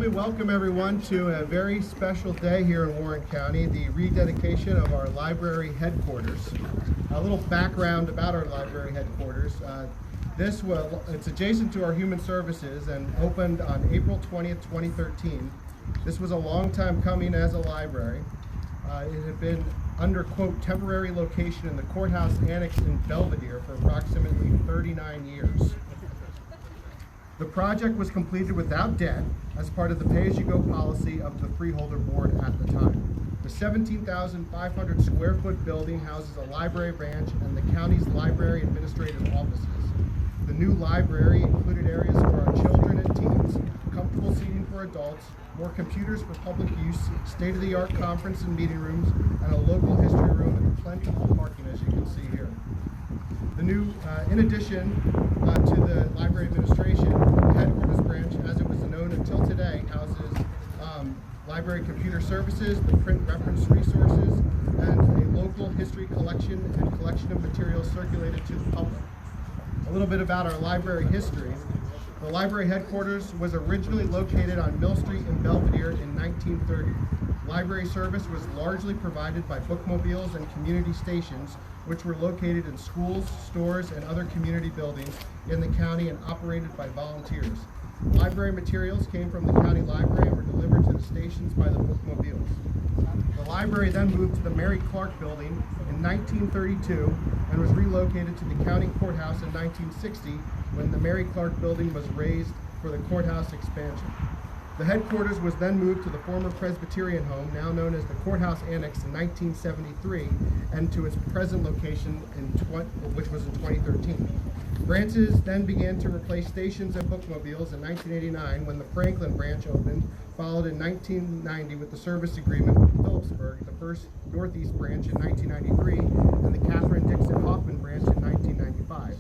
me welcome everyone to a very special day here in Warren County, the rededication of our library headquarters. A little background about our library headquarters. It's adjacent to our human services and opened on April 20th, 2013. This was a long time coming as a library. It had been under, quote, temporary location in the courthouse annex in Belvedere for approximately 39 years. The project was completed without debt as part of the pay-as-you-go policy of the Freeholder Board at the time. The 17,500 square foot building houses a library branch and the county's library administrative offices. The new library included areas for our children and teens, comfortable seating for adults, more computers for public use, state-of-the-art conference and meeting rooms, and a local history room and plentiful parking, as you can see here. The new, in addition to the library administration, the headquarters branch, as it was known until today, houses library computer services, the print reference resources, and a local history collection and collection of materials circulated to the public. A little bit about our library history. The library headquarters was originally located on Mill Street in Belvedere in 1930. Library service was largely provided by bookmobiles and community stations, which were located in schools, stores, and other community buildings in the county and operated by volunteers. Library materials came from the county library and were delivered to the stations by the bookmobiles. The library then moved to the Mary Clark building in 1932 and was relocated to the county courthouse in 1960 when the Mary Clark building was raised for the courthouse expansion. The headquarters was then moved to the former Presbyterian home, now known as the Courthouse Annex, in 1973, and to its present location, which was in 2013. Branches then began to replace stations and bookmobiles in 1989 when the Franklin branch opened, followed in 1990 with the service agreement with Phillipsburg, the first Northeast branch in 1993, and the Catherine Dixon Hoffman branch in 1995.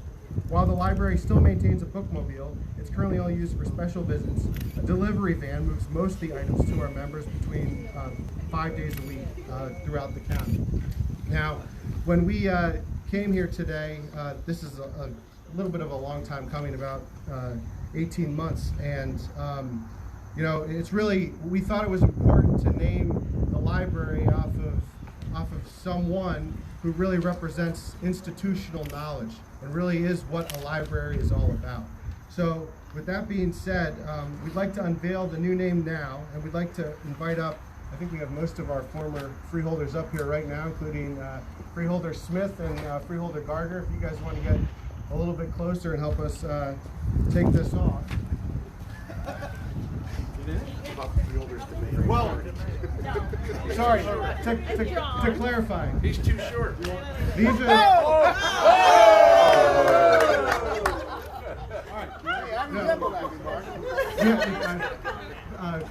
While the library still maintains a bookmobile, it's currently only used for special visits. A delivery van moves most of the items to our members between 5 days a week throughout the county. Now, when we came here today, this is a little bit of a long time coming, about 18 months, and you know, it's really, we thought it was important to name the library off of someone who really represents institutional knowledge and really is what a library is all about. So with that being said, we'd like to unveil the new name now, and we'd like to invite up, I think we have most of our former freeholders up here right now, including Freeholder Smith and Freeholder Gardner. If you guys want to get a little bit closer and help us take this off. Well, sorry, to clarify. He's too short. These are...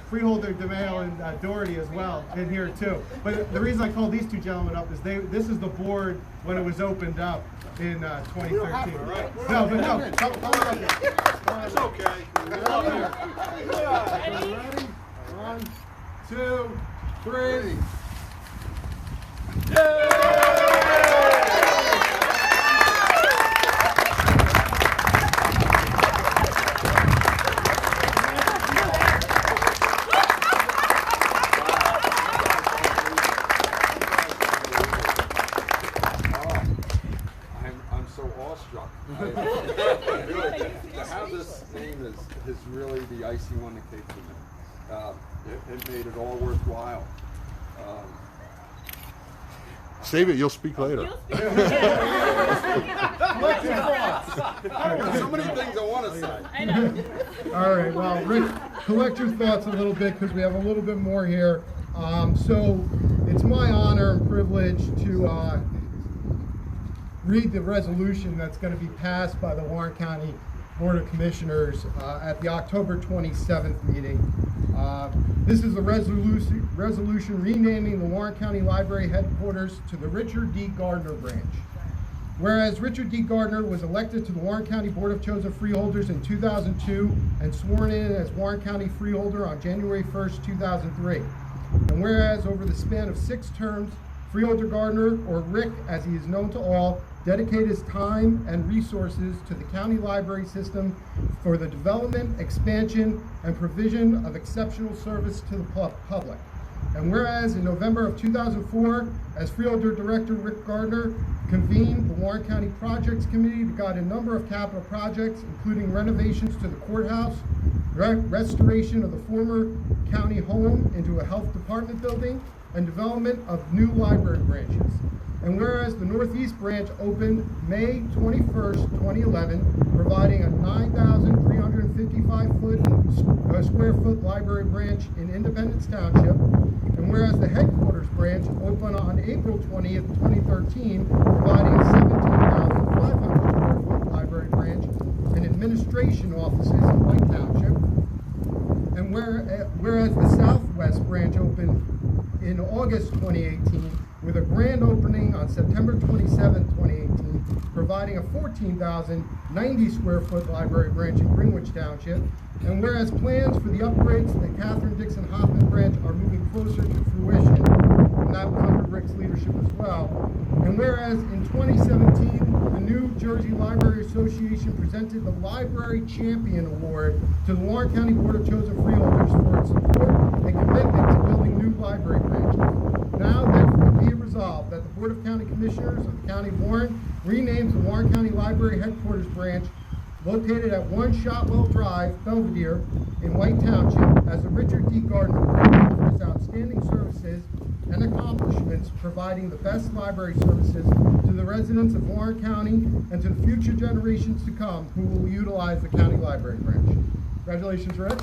Freeholder DeMayo and Doherty as well in here too. But the reason I called these two gentlemen up is this is the board when it was opened up in 2013. Right. No, but no, come on up here. It's okay. Ready? 1, 2, 3. I'm so awestruck. To have this name is really the icing on the cake for me. It made it all worthwhile. Save it, you'll speak later. So many things I want to say. I know. All right, well, Rick, collect your thoughts a little bit because we have a little bit more here. So it's my honor and privilege to read the resolution that's going to be passed by the Warren County Board of Commissioners at the October 27th meeting. This is the resolution renaming the Warren County Library headquarters to the Richard D. Gardner branch. Whereas Richard D. Gardner was elected to the Warren County Board of Chosen Freeholders in 2002 and sworn in as Warren County Freeholder on January 1st, 2003. And whereas over the span of 6 terms, Freeholder Gardner, or Rick as he is known to all, dedicate his time and resources to the county library system for the development, expansion, and provision of exceptional service to the public. And whereas in November of 2004, as Freeholder Director Rick Gardner convened the Warren County Projects Committee to guide a number of capital projects, including renovations to the courthouse, restoration of the former county home into a health department building, and development of new library branches. And whereas the Northeast branch opened May 21st, 2011, providing a 9,355 square foot library branch in Independence Township, and whereas the headquarters branch opened on April 20th, 2013, providing a 17,500 square foot library branch and administration offices in White Township, and whereas the Southwest branch opened in August 2018, with a grand opening on September 27, 2018, providing a 14,090 square foot library branch in Greenwich Township, and whereas plans for the upgrades to the Catherine Dixon Hoffman branch are moving closer to fruition, and that was under Rick's leadership as well, and whereas in 2017, the New Jersey Library Association presented the Library Champion Award to the Warren County Board of Chosen Freeholders for its support and commitment to building new library branches. Now, therefore, be it resolved that the Board of County Commissioners of the County of Warren renames the Warren County Library Headquarters Branch, located at 1 Shotwell Drive, Belvedere, in White Township, as the Richard D. Gardner Branch for its outstanding services and accomplishments, providing the best library services to the residents of Warren County and to the future generations to come who will utilize the county library branch. Congratulations, Rick.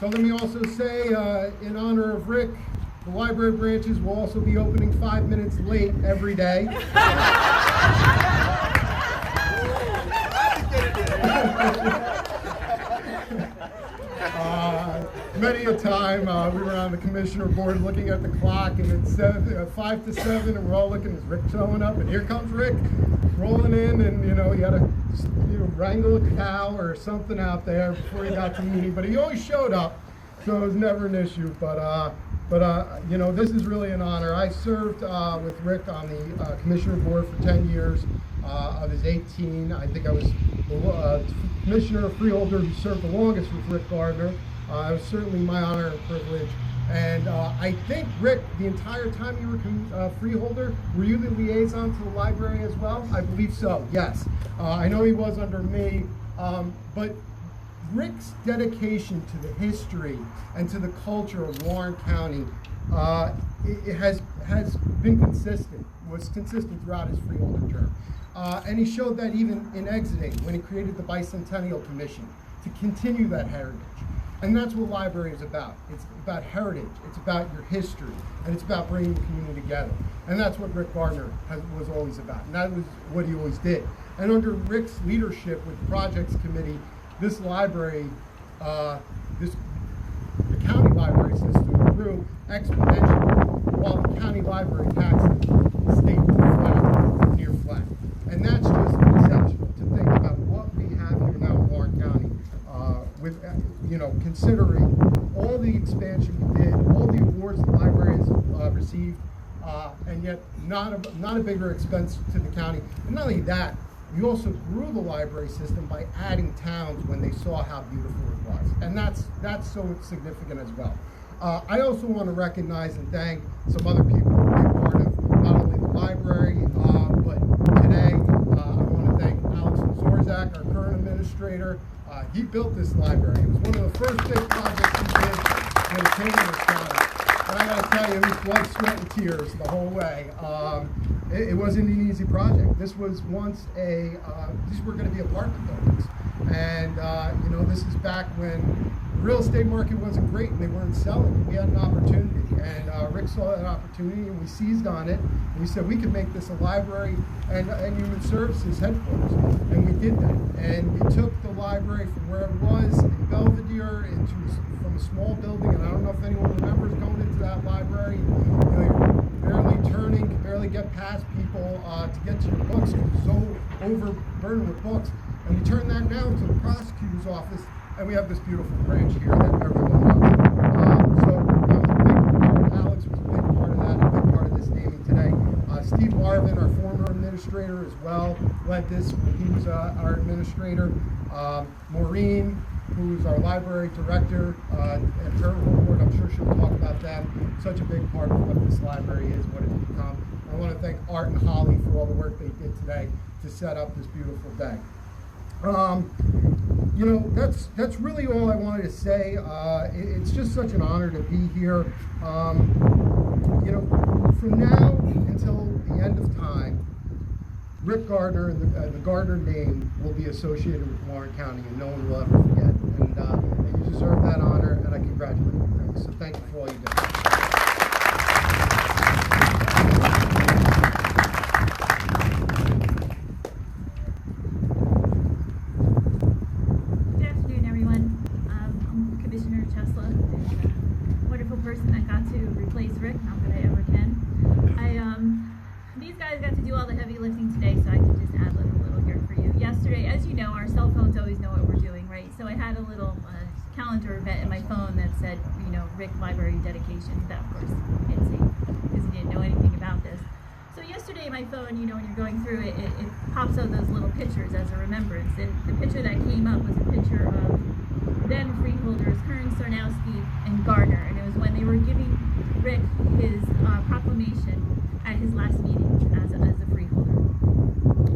So let me also say, in honor of Rick, the library branches will also be opening 5 minutes late every day. Many a time we were on the commissioner board looking at the clock, and it's 5 to 7, and we're all looking, is Rick showing up? And here comes Rick rolling in, and you had to wrangle a cow or something out there before he got to the meeting. But he always showed up, so it was never an issue. But this is really an honor. I served with Rick on the commissioner board for 10 years of his 18. I think I was the commissioner of Freeholder who served the longest with Rick Gardner. It was certainly my honor and privilege. And I think, Rick, the entire time you were Freeholder, were you the liaison to the library as well? I believe so, yes. I know he was under me, but Rick's dedication to the history and to the culture of Warren County it has been consistent, was consistent throughout his Freeholder term. And he showed that even in exiting, when he created the Bicentennial Commission, to continue that heritage. And that's what library is about. It's about heritage, it's about your history, and it's about bringing the community together. And that's what Rick Gardner was always about, and that was what he always did. And under Rick's leadership with the Projects Committee, this library, the county library system grew exponentially, while the county library taxes stayed flat, near flat. And that's just exceptional to think about what we have here now in Warren County, with considering all the expansion we did, all the awards the library has received, and yet not a bigger expense to the county. And not only that, we also grew the library system by adding towns when they saw how beautiful it was, and that's so significant as well. I also want to recognize and thank some other people who were a part of not only the library, but today I want to thank Alex Zorzak, our current administrator. He built this library. It was one of the first big projects he did when he came to this county. And I got to tell you, it was blood, sweat, and tears the whole way. It wasn't an easy project. This was once these were going to be apartment buildings. And, this is back when the real estate market wasn't great and they weren't selling. We had an opportunity. And Rick saw that opportunity and we seized on it. And we said we could make this a library and human services headquarters. And we did that. And we took the library from where it was in Belvedere from a small building. And I don't know if anyone remembers going into that library. You're barely turning, can barely get past people to get to your books because it's so overburdened with books. And we turned that now into the prosecutor's office, and we have this beautiful branch here that everyone loves. Alex was a big part of that, a big part of this naming today. Steve Marvin, our former administrator as well, led this when he was our administrator. Maureen, who's our library director, and her board, I'm sure she'll talk about them. Such a big part of what this library is, what it's become. I want to thank Art and Holly for all the work they did today to set up this beautiful day. You know, that's really all I wanted to say. It's just such an honor to be here. You know, from now until the end of time, Rick Gardner and the Gardner name will be associated with Warren County, and no one will ever forget. And you deserve that honor, and I congratulate you. So thank you for all you did. Person that got to replace Rick, not that I ever can. These guys got to do all the heavy lifting today, so I can just add a little here for you. Yesterday, as you know, our cell phones always know what we're doing, right? So I had a little calendar event in my phone that said, you know, Rick Library Dedication. That, of course, you didn't see because you didn't know anything about this. So yesterday, my phone, you know, when you're going through it, it pops out those little pictures as a remembrance. And the picture that came up was a picture of then Freeholders, Kern, Sarnowski, and Gardner. And it was when they were giving Rick his proclamation at his last meeting as a freeholder.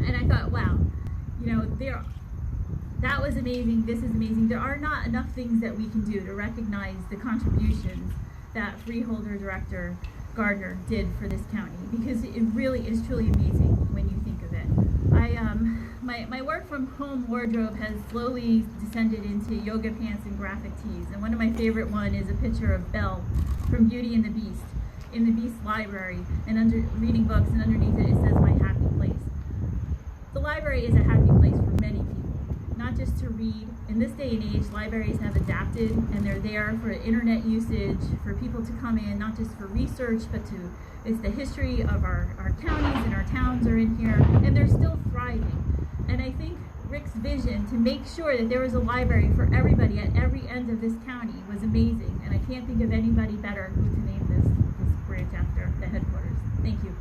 And I thought, wow, you know, that was amazing, this is amazing. There are not enough things that we can do to recognize the contributions that Freeholder Director Gardner did for this county, because it really is truly amazing when you think of it. My work from home wardrobe has slowly descended into yoga pants and graphic tees, and one of my favorite one is a picture of Belle from Beauty and the Beast in the Beast Library, and reading books, and underneath it says "My Happy Place." The library is a happy place for many people, not just to read. In this day and age, libraries have adapted, and they're there for internet usage, for people to come in, not just for research, but it's the history of our counties, and our towns are in here, and they're still thriving. And I think Rick's vision to make sure that there was a library for everybody at every end of this county was amazing, and I can't think of anybody better who to name this branch after the headquarters. Thank you.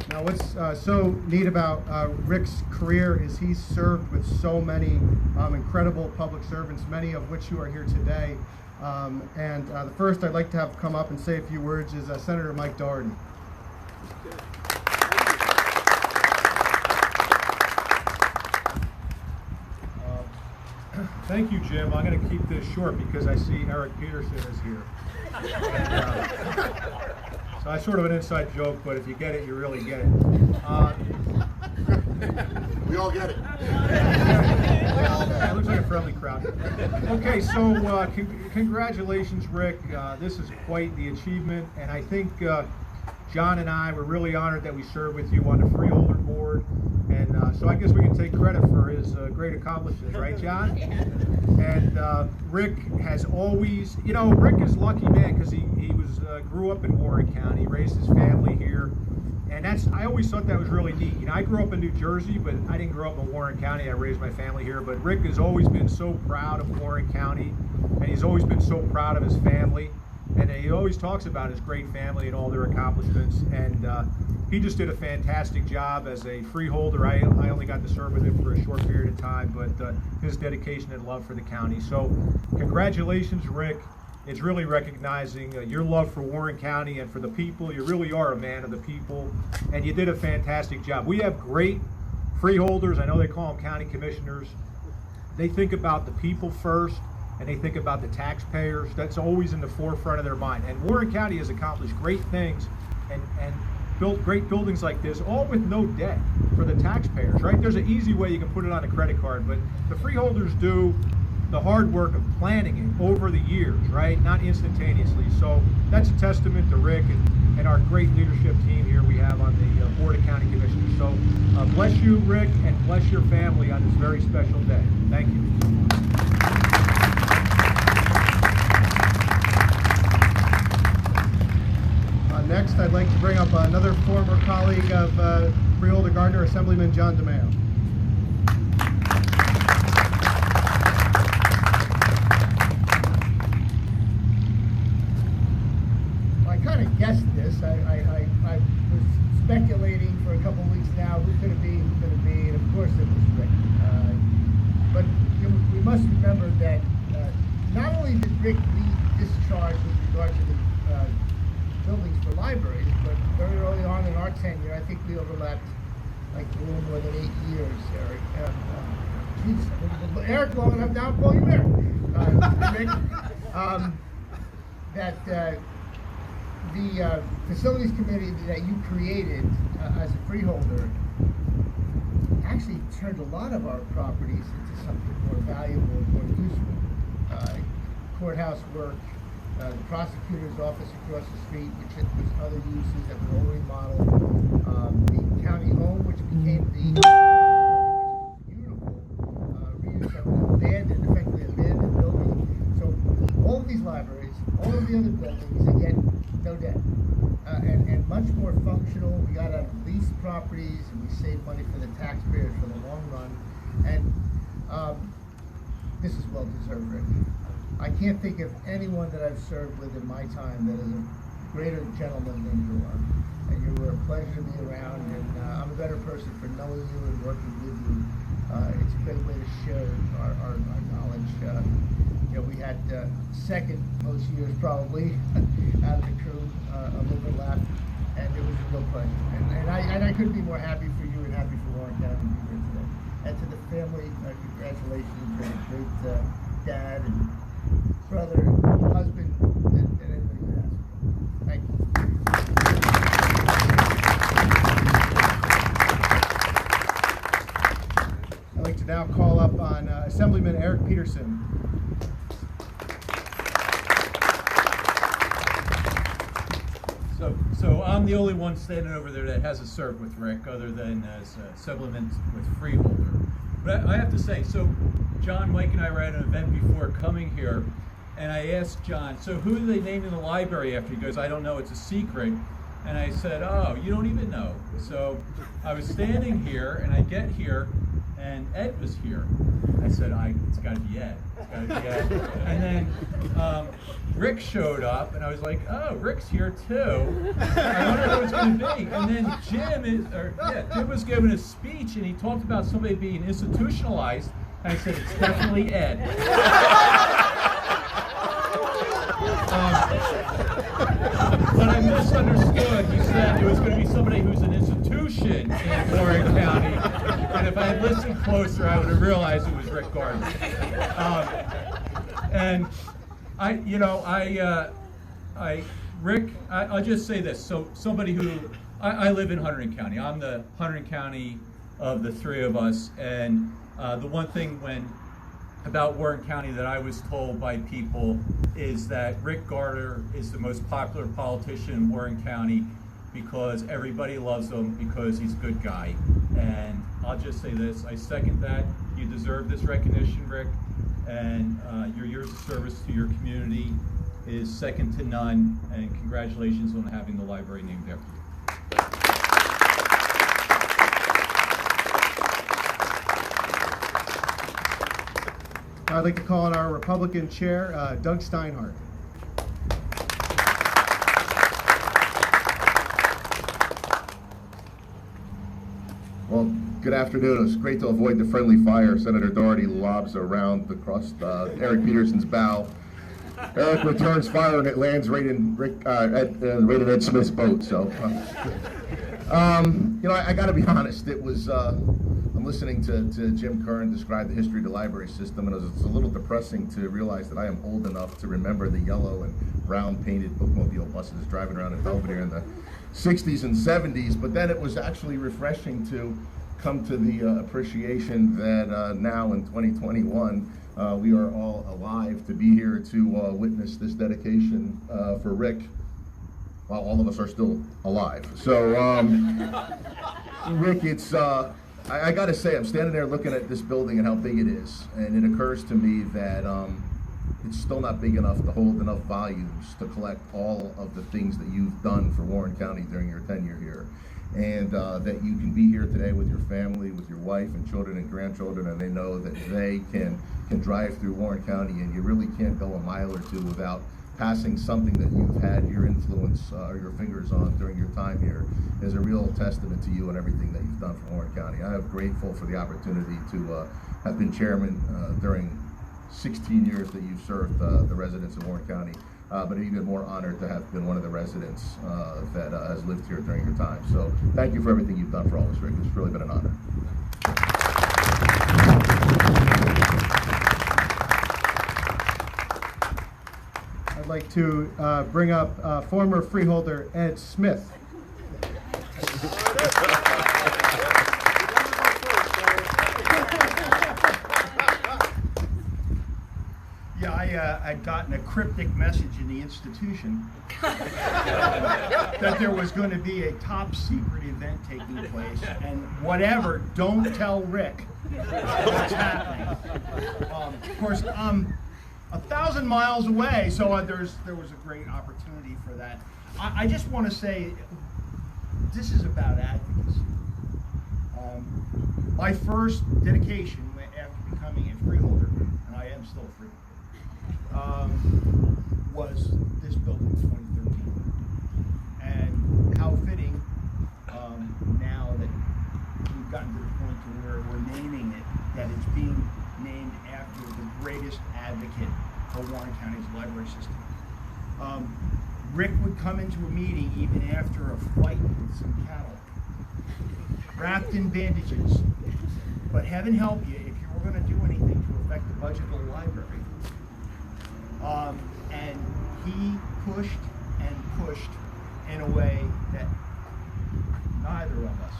Now, what's so neat about Rick's career is he's served with so many incredible public servants, many of which you are here today. The first I'd like to have come up and say a few words is Senator Mike Darden. Thank you, Jim. I'm going to keep this short because I see Eric Peterson is here. So that's sort of an inside joke, but if you get it, you really get it. We all get it. It looks like a friendly crowd. Okay, so congratulations, Rick. This is quite the achievement, and I think John and I were really honored that we served with you on the Freeholder board, and so I guess we can take credit for his great accomplishments, right, John? And Rick has always, you know, Rick is a lucky man because he grew up in Warren County, raised his family here. And I always thought that was really neat. You know, I grew up in New Jersey, but I didn't grow up in Warren County. I raised my family here. But Rick has always been so proud of Warren County, and he's always been so proud of his family. And he always talks about his great family and all their accomplishments. And he just did a fantastic job as a freeholder. I only got to serve with him for a short period of time, but his dedication and love for the county. So congratulations, Rick. It's really recognizing your love for Warren County and for the people. You really are a man of the people, and you did a fantastic job. We have great freeholders. I know they call them county commissioners. They think about the people first, and they think about the taxpayers. That's always in the forefront of their mind. And Warren County has accomplished great things and built great buildings like this, all with no debt for the taxpayers, right? There's an easy way you can put it on a credit card, but the freeholders do the hard work of planning it over the years, right? Not instantaneously. So that's a testament to Rick and our great leadership team here we have on the Board of County Commissioners. So bless you, Rick, and bless your family on this very special day. Thank you. Next, I'd like to bring up another former colleague of Freeholder Gardner, Assemblyman John DeMeo. kind of guessed this. I was speculating for a couple of weeks now, who could it be, and of course it was Rick. But we must remember that not only did Rick lead this charge with regard to the buildings for libraries, but very early on in our tenure, I think we overlapped like a little more than 8 years, Eric. Eric, long enough now, I'll call you Eric. Rick, the facilities committee that you created as a freeholder actually turned a lot of our properties into something more valuable and more useful. Courthouse work, the prosecutor's office across the street, which was other uses that were all remodeled, the county home, which became the beautiful reuse of an effectively abandoned building. So all of these libraries, all of the other buildings, again, no debt, and much more functional. We got out of leased properties, and we saved money for the taxpayers for the long run. And this is well deserved, Rick. I can't think of anyone that I've served with in my time that is a greater gentleman than you are. And you were a pleasure to be around, and I'm a better person for knowing you and working with you. It's a great way to share our knowledge. We had second most years probably out of the crew of overlap, and it was a real pleasure. And I couldn't be more happy for you and happy for Warren County to be here today. And to the family, congratulations. You're a great dad and brother, husband, and anybody could ask. Thank you. I'd like to now call up on Assemblyman Eric Peterson. So I'm the only one standing over there that hasn't served with Rick, other than as Assemblyman with Freeholder. But I have to say, so John, Mike, and I were at an event before coming here, and I asked John, so who do they name in the library after? He goes, I don't know, it's a secret. And I said, oh, you don't even know. So I was standing here, and I get here, and Ed was here. I said, it's got to be Ed. It's got to be Ed. And then Rick showed up, and I was like, oh, Rick's here too. I wonder who it's going to be. And then Jim was giving a speech, and he talked about somebody being institutionalized. And I said, it's definitely Ed. But I misunderstood. He said it was going to be somebody who's an institution in Warren County. And if I had listened closer, I would have realized it was Rick Gardner. And Rick, I'll just say this. So somebody who, I live in Hunterdon County. I'm the Hunterdon County of the three of us. And the one thing about Warren County that I was told by people is that Rick Gardner is the most popular politician in Warren County because everybody loves him because he's a good guy. And I'll just say this, I second that. You deserve this recognition, Rick, and your years of service to your community is second to none, and congratulations on having the library named after you. I'd like to call on our Republican chair, Doug Steinhardt. Well, good afternoon. It's great to avoid the friendly fire Senator Doherty lobs around across Eric Peterson's bow. Eric returns fire and it lands right in Ed Smith's boat. So, I got to be honest. It was I'm listening to Jim Curran describe the history of the library system, and it's a little depressing to realize that I am old enough to remember the yellow and brown painted bookmobile buses driving around in Belvedere in the 60s and 70s. But then it was actually refreshing to come to the appreciation that now in 2021 we are all alive to be here to witness this dedication for Rick, while all of us are still alive. So Rick, it's I gotta say, I'm standing there looking at this building and how big it is, and it occurs to me that it's still not big enough to hold enough volumes to collect all of the things that you've done for Warren County during your tenure here. And that you can be here today with your family, with your wife and children and grandchildren, and they know that they can drive through Warren County, and you really can't go a mile or two without passing something that you've had your influence or your fingers on during your time here is a real testament to you and everything that you've done for Warren County. I am grateful for the opportunity to have been chairman during 16 years that you've served the residents of Warren County, but even more honored to have been one of the residents that has lived here during your time. So thank you for everything you've done for all of us, Rick. It's really been an honor. I'd like to bring up former freeholder Ed Smith. Yeah, I'd gotten a cryptic message in the institution that there was going to be a top secret event taking place, and whatever, don't tell Rick what's happening. Of course, I'm 1,000 miles away, so there was a great opportunity for that. I just want to say, this is about advocacy. My first dedication after becoming a freeholder, and I am still a freeholder, was this building in 2013. And how fitting now that we've gotten to the point to where we're naming it, that it's being named after the greatest advocate for Warren County's library system. Rick would come into a meeting even after a fight with some cattle, wrapped in bandages. But heaven help you if you were going to do anything to affect the budget of the library. And he pushed and pushed in a way that neither of us,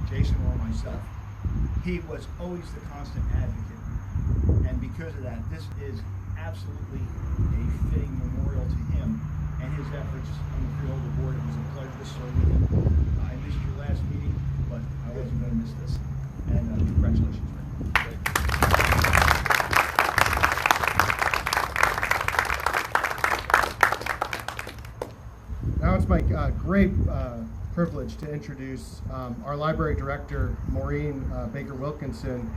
Jason or myself, he was always the constant advocate. And because of that, this is absolutely a fitting memorial to him and his efforts on the Freeholder board. It was a pleasure to serve with him. I missed your last meeting, but I wasn't going to miss this. And congratulations, Rick. Now it's my great privilege to introduce our library director, Maureen Baker Wilkinson.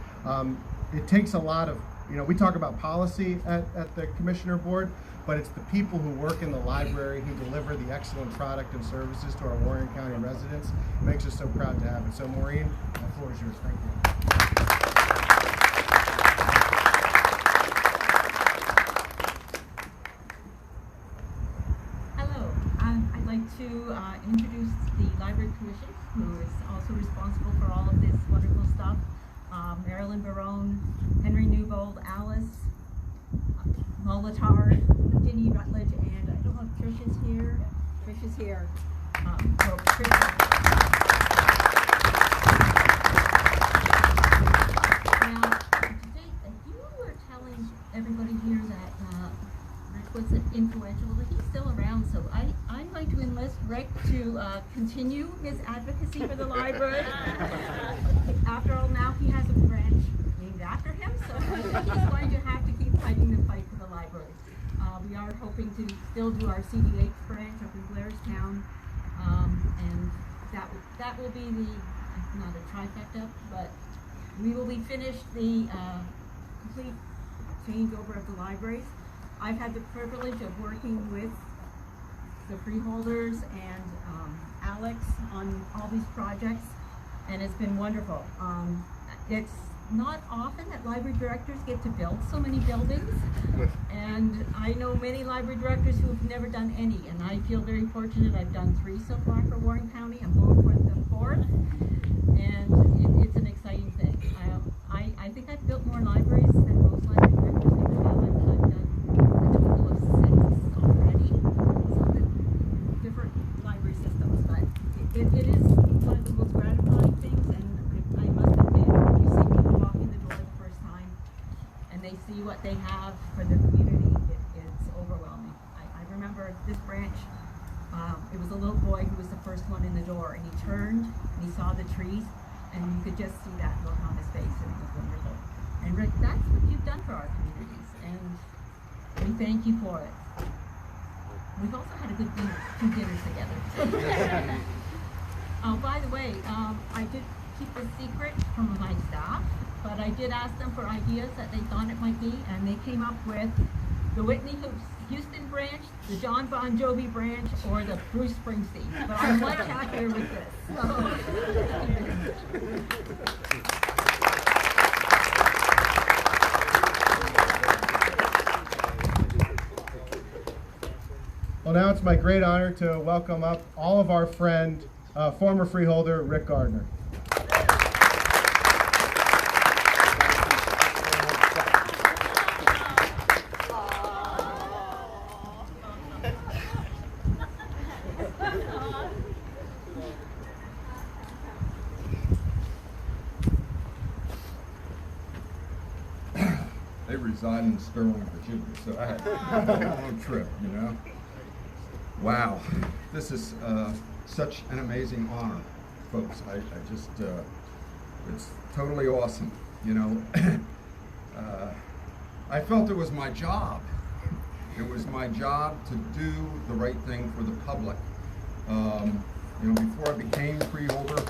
It takes a lot of, we talk about policy at the Commissioner Board, but it's the people who work in the library who deliver the excellent product and services to our Warren County residents. It makes us so proud to have it. So Maureen, the floor is yours. Thank you. To introduce the Library Commission, who is also responsible for all of this wonderful stuff. Marilyn Barone, Henry Newbold, Alice, Molitar, Ginny Rutledge, and I don't know if Trish is here. Trish is here. Now, today, you were telling everybody here that Rick was influential, but he's still around, so I'd like to enlist Rick to continue his advocacy for the library. After all, now he has a branch named after him, so he's going to have to keep fighting the fight for the library. We are hoping to still do our CDH branch up in Blairstown, and that will be the, not a trifecta, but we will be finished the complete changeover of the libraries. I've had the privilege of working with the Freeholders and Alex on all these projects, and it's been wonderful. It's not often that library directors get to build so many buildings, and I know many library directors who have never done any, and I feel very fortunate. I've done 3 so far for Warren County. I'm going for the 4th, and it's an exciting thing. I think I've built more libraries than most library directors ever have. I've done a total of 6 already, so different library systems, but it is one of the most gratifying things, and I must admit, you see people walk in the door the first time, and they see what they have for the community, it's overwhelming. I remember this branch, it was a little boy who was the first one in the door, and he turned, and he saw the trees, and you could just see that look on his face, and it was wonderful. And Rick, that's what you've done for our communities, and we thank you for it. We've also had a good dinner, 2 dinners together. Oh, by the way, I did keep a secret from my staff, but I did ask them for ideas that they thought it might be, and they came up with the Whitney Hoops Houston branch, the John Bon Jovi branch, or the Bruce Springsteen. But I'm much happier with this. Well, now it's my great honor to welcome up all of our friend, former freeholder Rick Gardner. They reside in Sterling, Virginia, so I had a long trip, you know. Wow, this is such an amazing honor, folks. I just, it's totally awesome, you know. I felt it was my job. It was my job to do the right thing for the public. You know, before I became freeholder,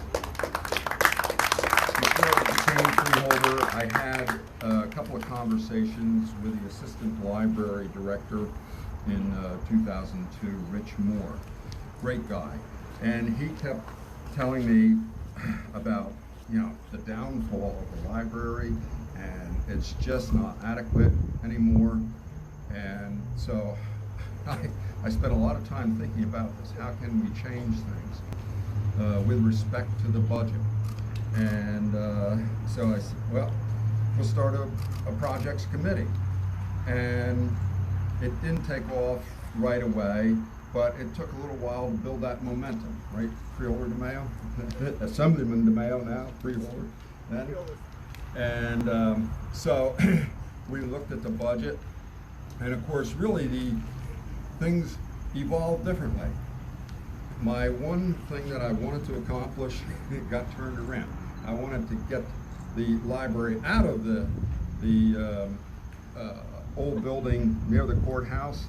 I had a couple of conversations with the assistant library director in 2002, Rich Moore, great guy, and he kept telling me about, you know, the downfall of the library, and it's just not adequate anymore. And so I spent a lot of time thinking about this. How can we change things with respect to the budget? And so I said, well, we'll start a projects committee. And it didn't take off right away, but it took a little while to build that momentum, right? Freeholder DeMayo, Assemblyman DeMayo now, Freeholder. And so we looked at the budget, and of course, really the things evolved differently. My one thing that I wanted to accomplish got turned around. I wanted to get the library out of the old building near the courthouse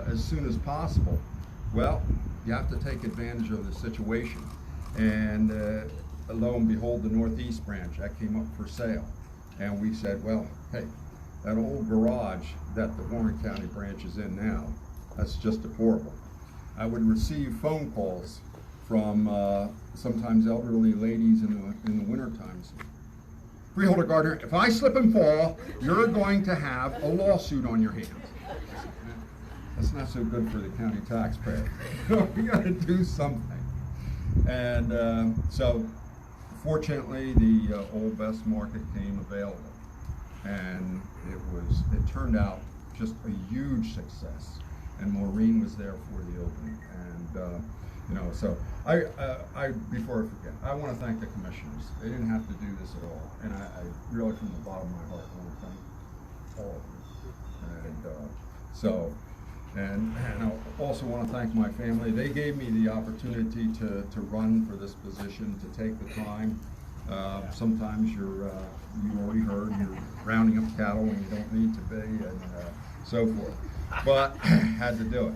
as soon as possible. Well, you have to take advantage of the situation. And lo and behold, the Northeast branch, that came up for sale. And we said, well, hey, that old garage that the Warren County branch is in now, that's just deplorable. I would receive phone calls from sometimes elderly ladies in the winter times. Freeholder Gardner, if I slip and fall, you're going to have a lawsuit on your hands. That's not so good for the county taxpayer. We got to do something. And so, fortunately, the Old Best Market came available, and it turned out just a huge success. And Maureen was there for the opening, and you know, so I before I forget, I want to thank the commissioners. They didn't have to do this at all, and I really, from the bottom of my heart, want to thank all of them. And I also want to thank my family. They gave me the opportunity to run for this position, to take the time. Sometimes you already heard, you're rounding up cattle when you don't need to be, and so forth. But had to do it.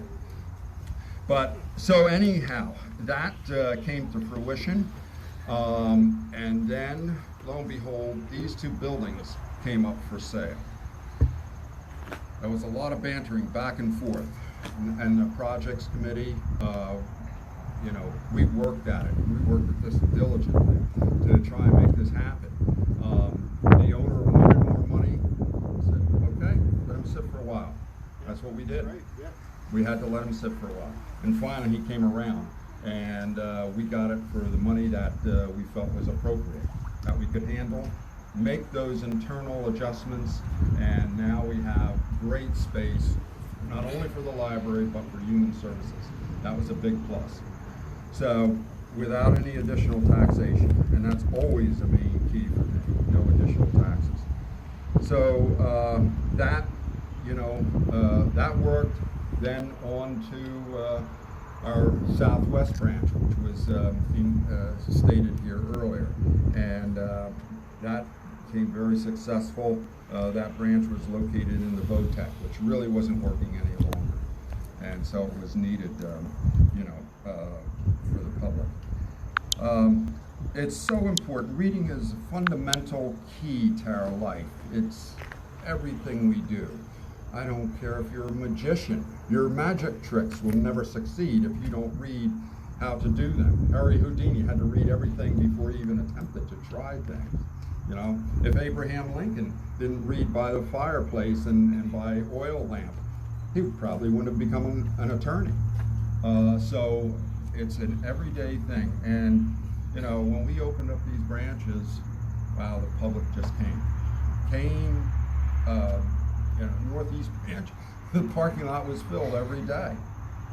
But so anyhow, that came to fruition, and then lo and behold, these two buildings came up for sale. There was a lot of bantering back and forth, and the projects committee, you know, we worked at it. We worked at this diligently to try and make this happen. The owner wanted more money. I said, okay, let him sit for a while. That's what we did. We had to let him sit for a while. And finally he came around, and we got it for the money that we felt was appropriate, that we could handle, make those internal adjustments, and now we have great space, not only for the library, but for human services. That was a big plus. So without any additional taxation, and that's always the main key for me, no additional taxes. So that, you know, that worked. Then on to our Southwest branch, which was stated here earlier, and that became very successful. That branch was located in the VOTEC, which really wasn't working any longer, and so it was needed, you know, for the public. It's so important. Reading is a fundamental key to our life. It's everything we do. I don't care if you're a magician. Your magic tricks will never succeed if you don't read how to do them. Harry Houdini had to read everything before he even attempted to try things. You know, if Abraham Lincoln didn't read by the fireplace and by oil lamp, he probably wouldn't have become an attorney. So it's an everyday thing. And, you know, when we opened up these branches, wow, the public just came. You know, Northeast branch, the parking lot was filled every day.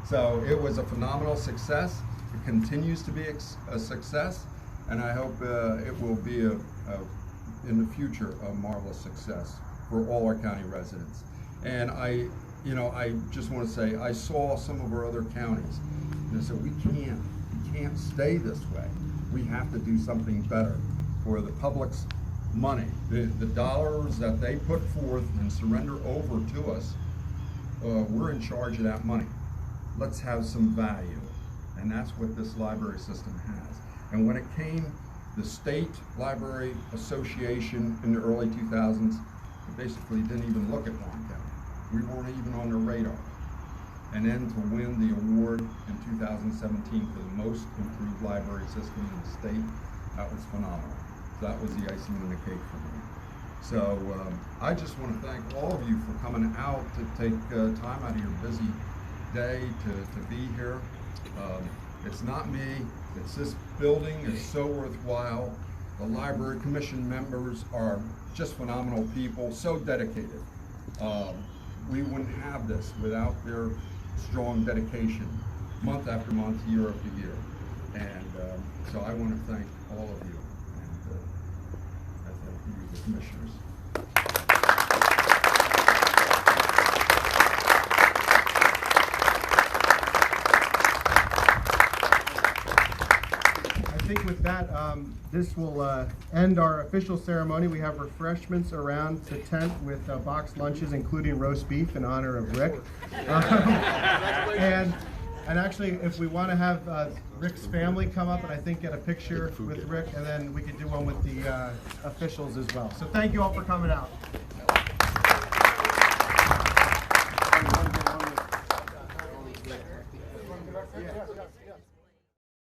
So it was a phenomenal success. It continues to be a success, and I hope it will be in the future a marvelous success for all our county residents. And I just want to say, I saw some of our other counties, and I said, we can't stay this way. We have to do something better for the public's money. The dollars that they put forth and surrender over to us, we're in charge of that money. Let's have some value. And that's what this library system has. And when it came, the State Library Association in the early 2000s, basically didn't even look at Warren County. We weren't even on their radar. And then to win the award in 2017 for the most improved library system in the state, that was phenomenal. So that was the icing on the cake for me. So I just want to thank all of you for coming out to take time out of your busy day to be here. It's not me, it's this building is so worthwhile. The Library Commission members are just phenomenal people, so dedicated. We wouldn't have this without their strong dedication, month after month, year after year. And so I want to thank all of you, and I thank you, the commissioners. I think with that, this will end our official ceremony. We have refreshments around the tent with boxed lunches, including roast beef in honor of Rick. And actually, if we want to have Rick's family come up and I think get a picture with Rick, and then we could do one with the officials as well. So thank you all for coming out.